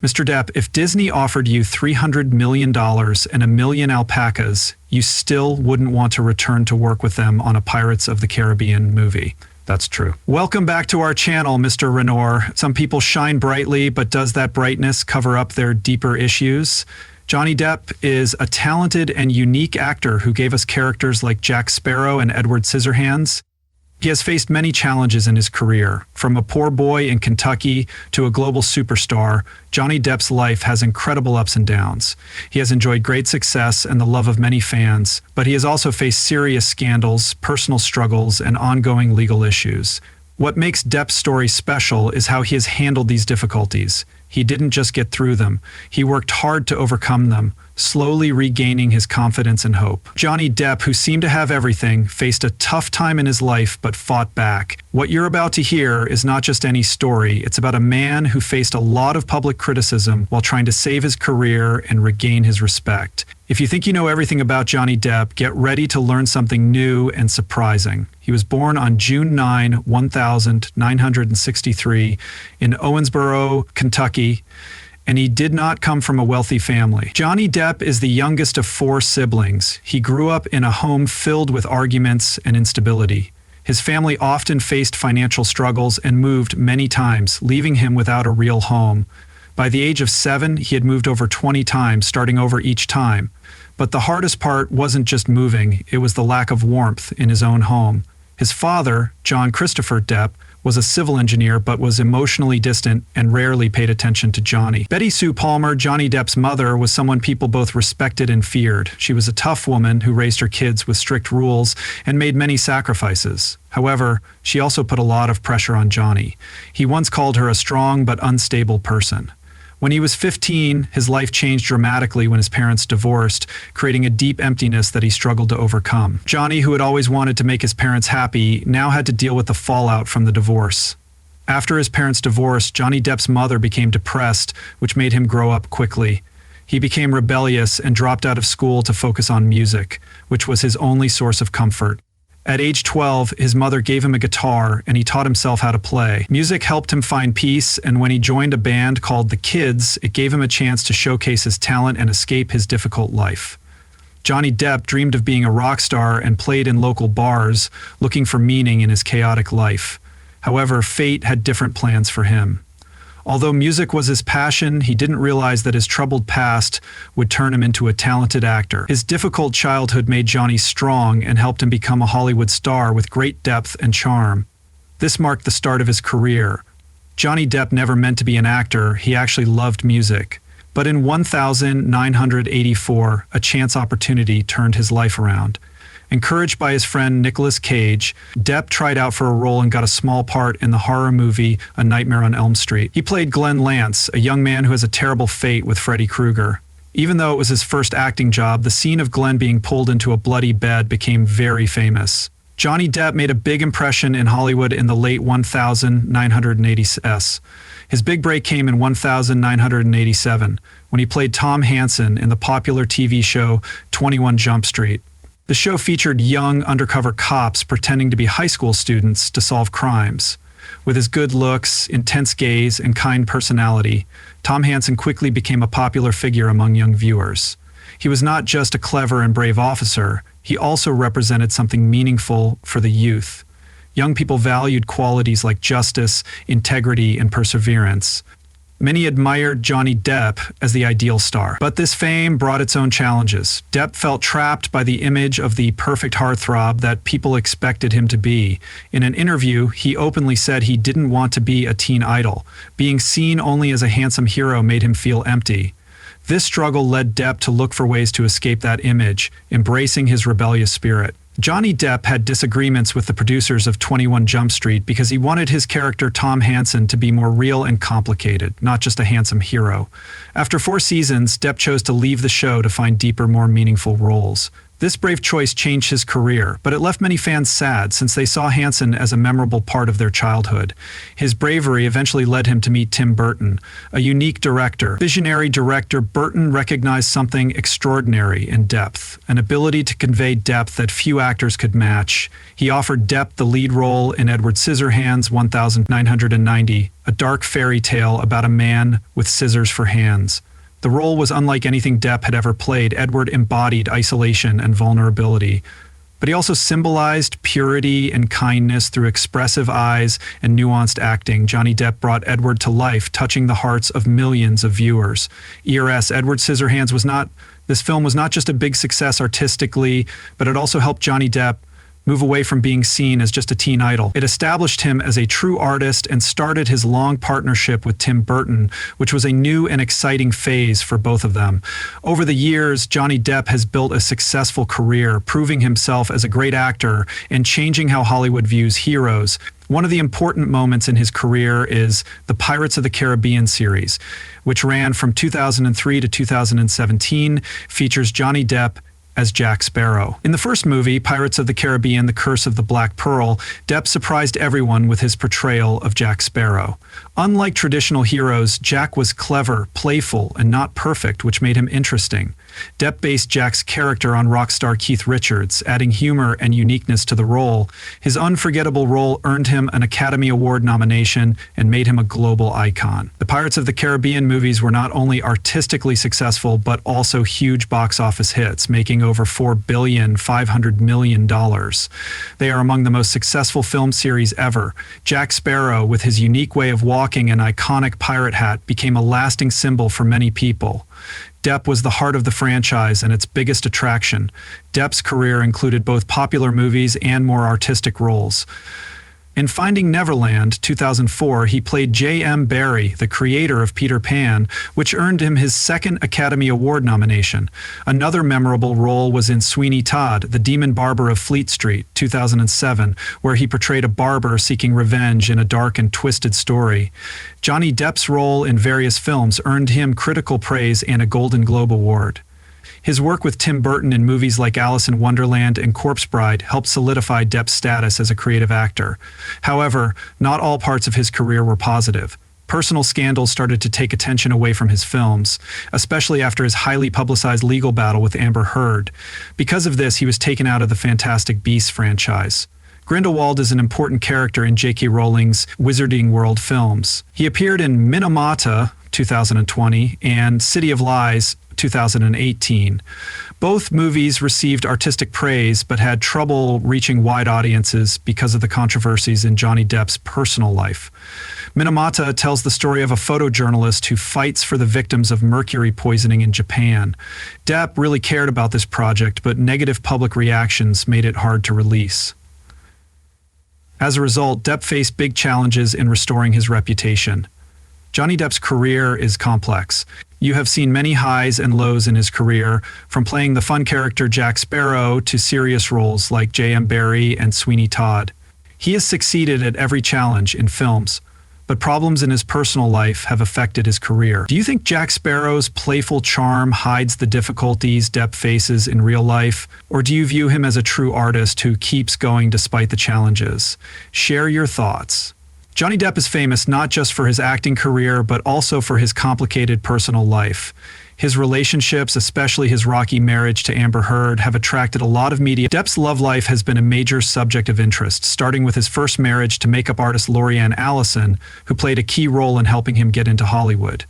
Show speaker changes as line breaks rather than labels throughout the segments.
Mr. Depp, if Disney offered you $300 million and a million alpacas, you still wouldn't want to return to work with them on a Pirates of the Caribbean movie. That's true. Welcome back to our channel, Mr. Renoir. Some people shine brightly, but does that brightness cover up their deeper issues? Johnny Depp is a talented and unique actor who gave us characters like Jack Sparrow and Edward Scissorhands. He has faced many challenges in his career. From a poor boy in Kentucky to a global superstar, Johnny Depp's life has incredible ups and downs. He has enjoyed great success and the love of many fans, but he has also faced serious scandals, personal struggles, and ongoing legal issues. What makes Depp's story special is how he has handled these difficulties. He didn't just get through them. He worked hard to overcome them, slowly regaining his confidence and hope. Johnny Depp, who seemed to have everything, faced a tough time in his life but fought back. What you're about to hear is not just any story. It's about a man who faced a lot of public criticism while trying to save his career and regain his respect. If you think you know everything about Johnny Depp, get ready to learn something new and surprising. He was born on June 9, 1963 in Owensboro, Kentucky, and he did not come from a wealthy family. Johnny Depp is the youngest of 4 siblings. He grew up in a home filled with arguments and instability. His family often faced financial struggles and moved many times, leaving him without a real home. By the age of 7, he had moved over 20 times, starting over each time. But the hardest part wasn't just moving, it was the lack of warmth in his own home. His father, John Christopher Depp, was a civil engineer but was emotionally distant and rarely paid attention to Johnny. Betty Sue Palmer, Johnny Depp's mother, was someone people both respected and feared. She was a tough woman who raised her kids with strict rules and made many sacrifices. However, she also put a lot of pressure on Johnny. He once called her a strong but unstable person. When he was 15, his life changed dramatically when his parents divorced, creating a deep emptiness that he struggled to overcome. Johnny, who had always wanted to make his parents happy, now had to deal with the fallout from the divorce. After his parents divorced, Johnny Depp's mother became depressed, which made him grow up quickly. He became rebellious and dropped out of school to focus on music, which was his only source of comfort. At age 12, his mother gave him a guitar and he taught himself how to play. Music helped him find peace, and when he joined a band called The Kids, it gave him a chance to showcase his talent and escape his difficult life. Johnny Depp dreamed of being a rock star and played in local bars, looking for meaning in his chaotic life. However, fate had different plans for him. Although music was his passion, he didn't realize that his troubled past would turn him into a talented actor. His difficult childhood made Johnny strong and helped him become a Hollywood star with great depth and charm. This marked the start of his career. Johnny Depp never meant to be an actor, he actually loved music. But in 1984, a chance opportunity turned his life around. Encouraged by his friend Nicolas Cage, Depp tried out for a role and got a small part in the horror movie A Nightmare on Elm Street. He played Glenn Lance, a young man who has a terrible fate with Freddy Krueger. Even though it was his first acting job, the scene of Glenn being pulled into a bloody bed became very famous. Johnny Depp made a big impression in Hollywood in the late 1980s. His big break came in 1987, when he played Tom Hansen in the popular TV show 21 Jump Street. The show featured young undercover cops pretending to be high school students to solve crimes. With his good looks, intense gaze, and kind personality, Tom Hansen quickly became a popular figure among young viewers. He was not just a clever and brave officer, he also represented something meaningful for the youth. Young people valued qualities like justice, integrity, and perseverance. Many admired Johnny Depp as the ideal star. But this fame brought its own challenges. Depp felt trapped by the image of the perfect heartthrob that people expected him to be. In an interview, he openly said he didn't want to be a teen idol. Being seen only as a handsome hero made him feel empty. This struggle led Depp to look for ways to escape that image, embracing his rebellious spirit. Johnny Depp had disagreements with the producers of 21 Jump Street because he wanted his character Tom Hansen to be more real and complicated, not just a handsome hero. After 4 seasons, Depp chose to leave the show to find deeper, more meaningful roles. This brave choice changed his career, but it left many fans sad since they saw Hansen as a memorable part of their childhood. His bravery eventually led him to meet Tim Burton, a unique director. Visionary director, Burton recognized something extraordinary in Depp, an ability to convey depth that few actors could match. He offered Depp the lead role in Edward Scissorhands 1990, a dark fairy tale about a man with scissors for hands. The role was unlike anything Depp had ever played. Edward embodied isolation and vulnerability, but he also symbolized purity and kindness through expressive eyes and nuanced acting. Johnny Depp brought Edward to life, touching the hearts of millions of viewers. ERS, Edward Scissorhands this film was not just a big success artistically, but it also helped Johnny Depp move away from being seen as just a teen idol. It established him as a true artist and started his long partnership with Tim Burton, which was a new and exciting phase for both of them. Over the years, Johnny Depp has built a successful career, proving himself as a great actor and changing how Hollywood views heroes. One of the important moments in his career is the Pirates of the Caribbean series, which ran from 2003 to 2017, features Johnny Depp as Jack Sparrow. In the first movie, Pirates of the Caribbean: The Curse of the Black Pearl, Depp surprised everyone with his portrayal of Jack Sparrow. Unlike traditional heroes, Jack was clever, playful, and not perfect, which made him interesting. Depp based Jack's character on rock star Keith Richards, adding humor and uniqueness to the role. His unforgettable role earned him an Academy Award nomination and made him a global icon. The Pirates of the Caribbean movies were not only artistically successful, but also huge box office hits, making over $4.5 billion. They are among the most successful film series ever. Jack Sparrow, with his unique way of walking and iconic pirate hat, became a lasting symbol for many people. Depp was the heart of the franchise and its biggest attraction. Depp's career included both popular movies and more artistic roles. In Finding Neverland, 2004, he played J.M. Barrie, the creator of Peter Pan, which earned him his second Academy Award nomination. Another memorable role was in Sweeney Todd, the Demon Barber of Fleet Street, 2007, where he portrayed a barber seeking revenge in a dark and twisted story. Johnny Depp's role in various films earned him critical praise and a Golden Globe Award. His work with Tim Burton in movies like Alice in Wonderland and Corpse Bride helped solidify Depp's status as a creative actor. However, not all parts of his career were positive. Personal scandals started to take attention away from his films, especially after his highly publicized legal battle with Amber Heard. Because of this, he was taken out of the Fantastic Beasts franchise. Grindelwald is an important character in J.K. Rowling's Wizarding World films. He appeared in Minamata, 2020, and City of Lies, 2018. Both movies received artistic praise but had trouble reaching wide audiences because of the controversies in Johnny Depp's personal life. Minamata tells the story of a photojournalist who fights for the victims of mercury poisoning in Japan. Depp really cared about this project, but negative public reactions made it hard to release. As a result, Depp faced big challenges in restoring his reputation. Johnny Depp's career is complex. You have seen many highs and lows in his career, from playing the fun character Jack Sparrow to serious roles like J.M. Barrie and Sweeney Todd. He has succeeded at every challenge in films, but problems in his personal life have affected his career. Do you think Jack Sparrow's playful charm hides the difficulties Depp faces in real life, or do you view him as a true artist who keeps going despite the challenges? Share your thoughts. Johnny Depp is famous not just for his acting career, but also for his complicated personal life. His relationships, especially his rocky marriage to Amber Heard, have attracted a lot of media. Depp's love life has been a major subject of interest, starting with his first marriage to makeup artist Lori-Ann Allison, who played a key role in helping him get into Hollywood.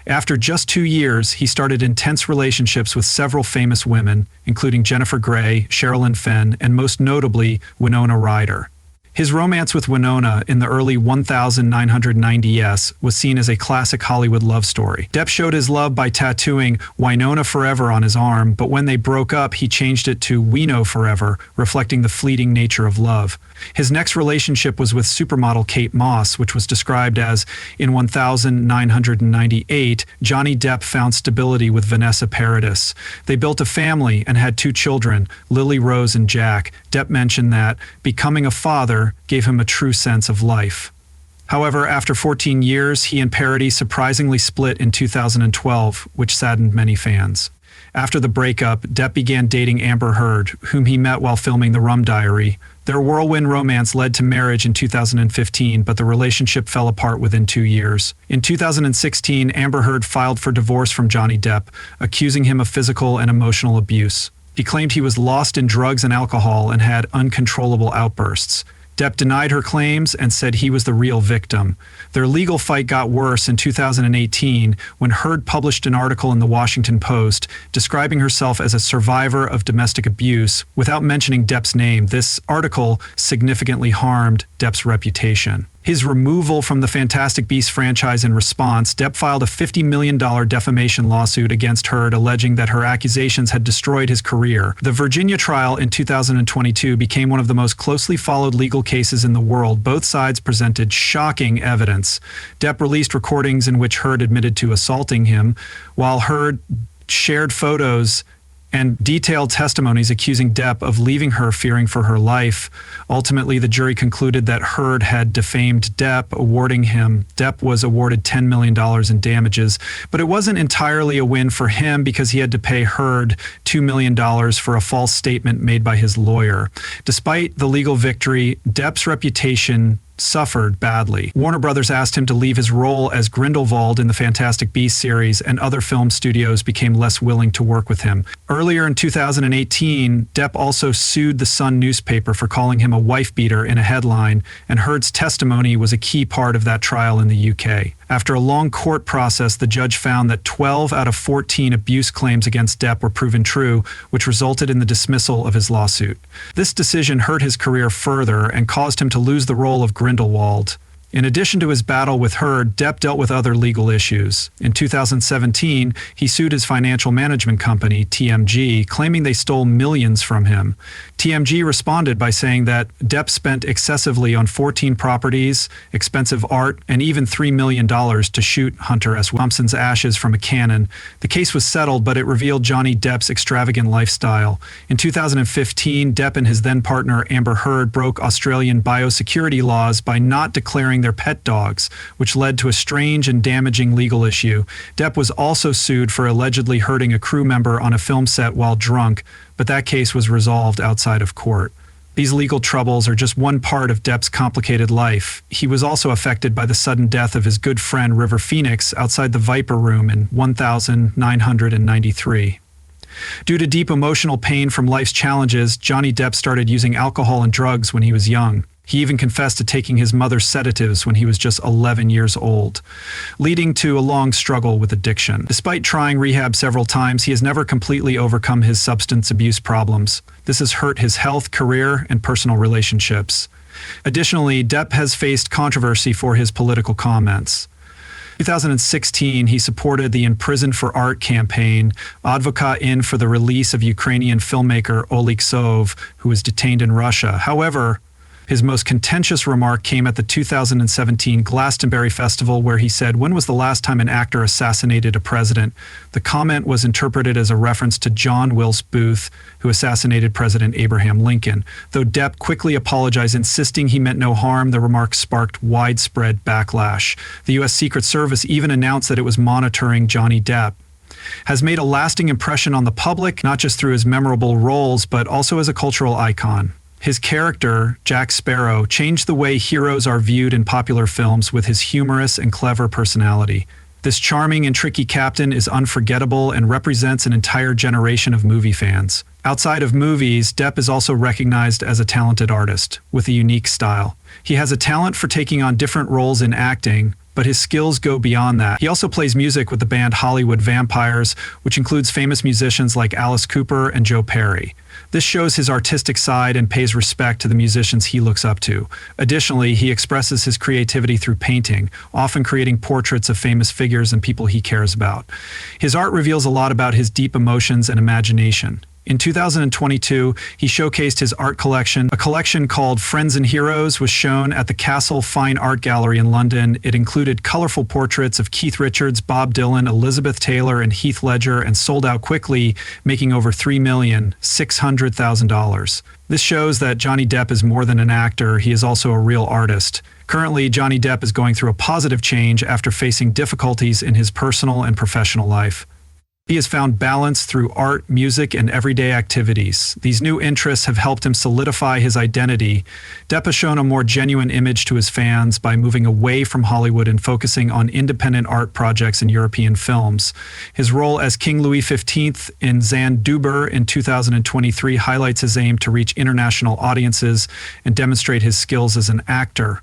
After just 2 years, he started intense relationships with several famous women, including Jennifer Grey, Sherilyn Fenn, and most notably, Winona Ryder. His romance with Winona in the early 1990s was seen as a classic Hollywood love story. Depp showed his love by tattooing Winona Forever on his arm, but when they broke up, he changed it to We Know Forever, reflecting the fleeting nature of love. His next relationship was with supermodel Kate Moss, which was described as, in 1998, Johnny Depp found stability with Vanessa Paradis. They built a family and had 2 children, Lily Rose and Jack. Depp mentioned that becoming a father gave him a true sense of life. However, after 14 years, he and Paradis surprisingly split in 2012, which saddened many fans. After the breakup, Depp began dating Amber Heard, whom he met while filming The Rum Diary. Their whirlwind romance led to marriage in 2015, but the relationship fell apart within 2 years. In 2016, Amber Heard filed for divorce from Johnny Depp, accusing him of physical and emotional abuse. He claimed he was lost in drugs and alcohol and had uncontrollable outbursts. Depp denied her claims and said he was the real victim. Their legal fight got worse in 2018 when Heard published an article in the Washington Post describing herself as a survivor of domestic abuse without mentioning Depp's name. This article significantly harmed Depp's reputation. His removal from the Fantastic Beasts franchise in response, Depp filed a $50 million defamation lawsuit against Heard, alleging that her accusations had destroyed his career. The Virginia trial in 2022 became one of the most closely followed legal cases in the world. Both sides presented shocking evidence. Depp released recordings in which Heard admitted to assaulting him, while Heard shared photos and detailed testimonies accusing Depp of leaving her fearing for her life. Ultimately, the jury concluded that Heard had defamed Depp, awarding him. Depp was awarded $10 million in damages, but it wasn't entirely a win for him because he had to pay Heard $2 million for a false statement made by his lawyer. Despite the legal victory, Depp's reputation suffered badly. Warner Brothers asked him to leave his role as Grindelwald in the Fantastic Beasts series, and other film studios became less willing to work with him. Earlier in 2018, Depp also sued the Sun newspaper for calling him a wife-beater in a headline, and Heard's testimony was a key part of that trial in the UK. After a long court process, the judge found that 12 out of 14 abuse claims against Depp were proven true, which resulted in the dismissal of his lawsuit. This decision hurt his career further and caused him to lose the role of Grindelwald. In addition to his battle with Heard, Depp dealt with other legal issues. In 2017, he sued his financial management company, TMG, claiming they stole millions from him. TMG responded by saying that Depp spent excessively on 14 properties, expensive art, and even $3 million to shoot Hunter S. Thompson's ashes from a cannon. The case was settled, but it revealed Johnny Depp's extravagant lifestyle. In 2015, Depp and his then partner Amber Heard broke Australian biosecurity laws by not declaring their pet dogs, which led to a strange and damaging legal issue. Depp was also sued for allegedly hurting a crew member on a film set while drunk, but that case was resolved outside of court. These legal troubles are just one part of Depp's complicated life. He was also affected by the sudden death of his good friend River Phoenix outside the Viper Room in 1993. Due to deep emotional pain from life's challenges, Johnny Depp started using alcohol and drugs when he was young. He even confessed to taking his mother's sedatives when he was just 11 years old, leading to a long struggle with addiction. Despite trying rehab several times, he has never completely overcome his substance abuse problems. This has hurt his health, career, and personal relationships. Additionally, Depp has faced controversy for his political comments. In 2016, he supported the Imprisoned for Art campaign, advocating for the release of Ukrainian filmmaker Oleg Sov, who was detained in Russia. However, his most contentious remark came at the 2017 Glastonbury Festival, where he said, "When was the last time an actor assassinated a president?" The comment was interpreted as a reference to John Wilkes Booth, who assassinated President Abraham Lincoln. Though Depp quickly apologized, insisting he meant no harm, the remark sparked widespread backlash. The U.S. Secret Service even announced that it was monitoring Johnny Depp. Has made a lasting impression on the public, not just through his memorable roles, but also as a cultural icon. His character, Jack Sparrow, changed the way heroes are viewed in popular films with his humorous and clever personality. This charming and tricky captain is unforgettable and represents an entire generation of movie fans. Outside of movies, Depp is also recognized as a talented artist with a unique style. He has a talent for taking on different roles in acting, but his skills go beyond that. He also plays music with the band Hollywood Vampires, which includes famous musicians like Alice Cooper and Joe Perry. This shows his artistic side and pays respect to the musicians he looks up to. Additionally, he expresses his creativity through painting, often creating portraits of famous figures and people he cares about. His art reveals a lot about his deep emotions and imagination. In 2022, he showcased his art collection. A collection called Friends and Heroes was shown at the Castle Fine Art Gallery in London. It included colorful portraits of Keith Richards, Bob Dylan, Elizabeth Taylor, and Heath Ledger, and sold out quickly, making over $3,600,000. This shows that Johnny Depp is more than an actor, he is also a real artist. Currently, Johnny Depp is going through a positive change after facing difficulties in his personal and professional life. He has found balance through art, music, and everyday activities. These new interests have helped him solidify his identity. Depp has shown a more genuine image to his fans by moving away from Hollywood and focusing on independent art projects and European films. His role as King Louis XV in Zandhuber in 2023 highlights his aim to reach international audiences and demonstrate his skills as an actor.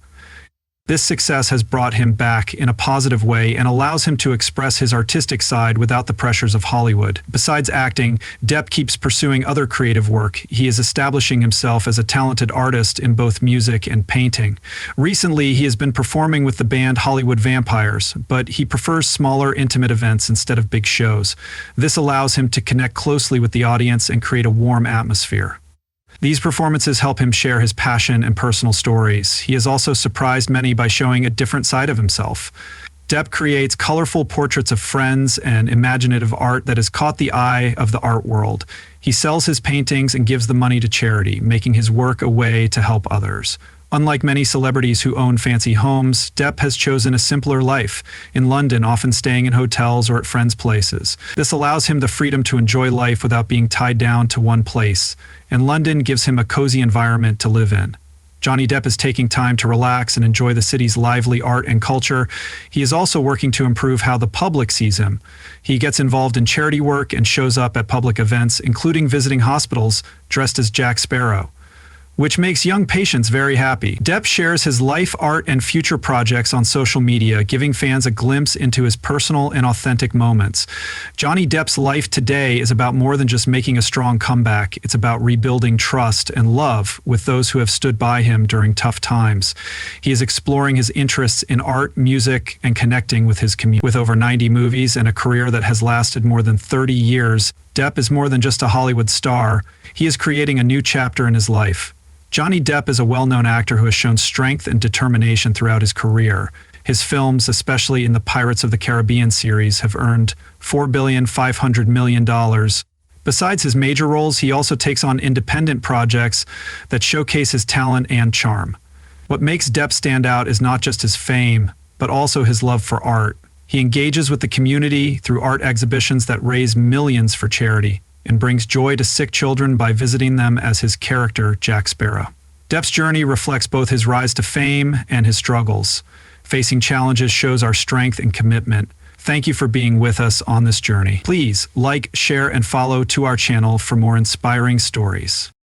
This success has brought him back in a positive way and allows him to express his artistic side without the pressures of Hollywood. Besides acting, Depp keeps pursuing other creative work. He is establishing himself as a talented artist in both music and painting. Recently, he has been performing with the band Hollywood Vampires, but he prefers smaller, intimate events instead of big shows. This allows him to connect closely with the audience and create a warm atmosphere. These performances help him share his passion and personal stories. He has also surprised many by showing a different side of himself. Depp creates colorful portraits of friends and imaginative art that has caught the eye of the art world. He sells his paintings and gives the money to charity, making his work a way to help others. Unlike many celebrities who own fancy homes, Depp has chosen a simpler life, in London, often staying in hotels or at friends' places. This allows him the freedom to enjoy life without being tied down to one place, and London gives him a cozy environment to live in. Johnny Depp is taking time to relax and enjoy the city's lively art and culture. He is also working to improve how the public sees him. He gets involved in charity work and shows up at public events, including visiting hospitals, dressed as Jack Sparrow, which makes young patients very happy. Depp shares his life, art, and future projects on social media, giving fans a glimpse into his personal and authentic moments. Johnny Depp's life today is about more than just making a strong comeback. It's about rebuilding trust and love with those who have stood by him during tough times. He is exploring his interests in art, music, and connecting with his community. With over 90 movies and a career that has lasted more than 30 years, Depp is more than just a Hollywood star. He is creating a new chapter in his life. Johnny Depp is a well-known actor who has shown strength and determination throughout his career. His films, especially in the Pirates of the Caribbean series, have earned $4.5 billion. Besides his major roles, he also takes on independent projects that showcase his talent and charm. What makes Depp stand out is not just his fame, but also his love for art. He engages with the community through art exhibitions that raise millions for charity, and brings joy to sick children by visiting them as his character, Jack Sparrow. Depp's journey reflects both his rise to fame and his struggles. Facing challenges shows our strength and commitment. Thank you for being with us on this journey. Please like, share, and follow to our channel for more inspiring stories.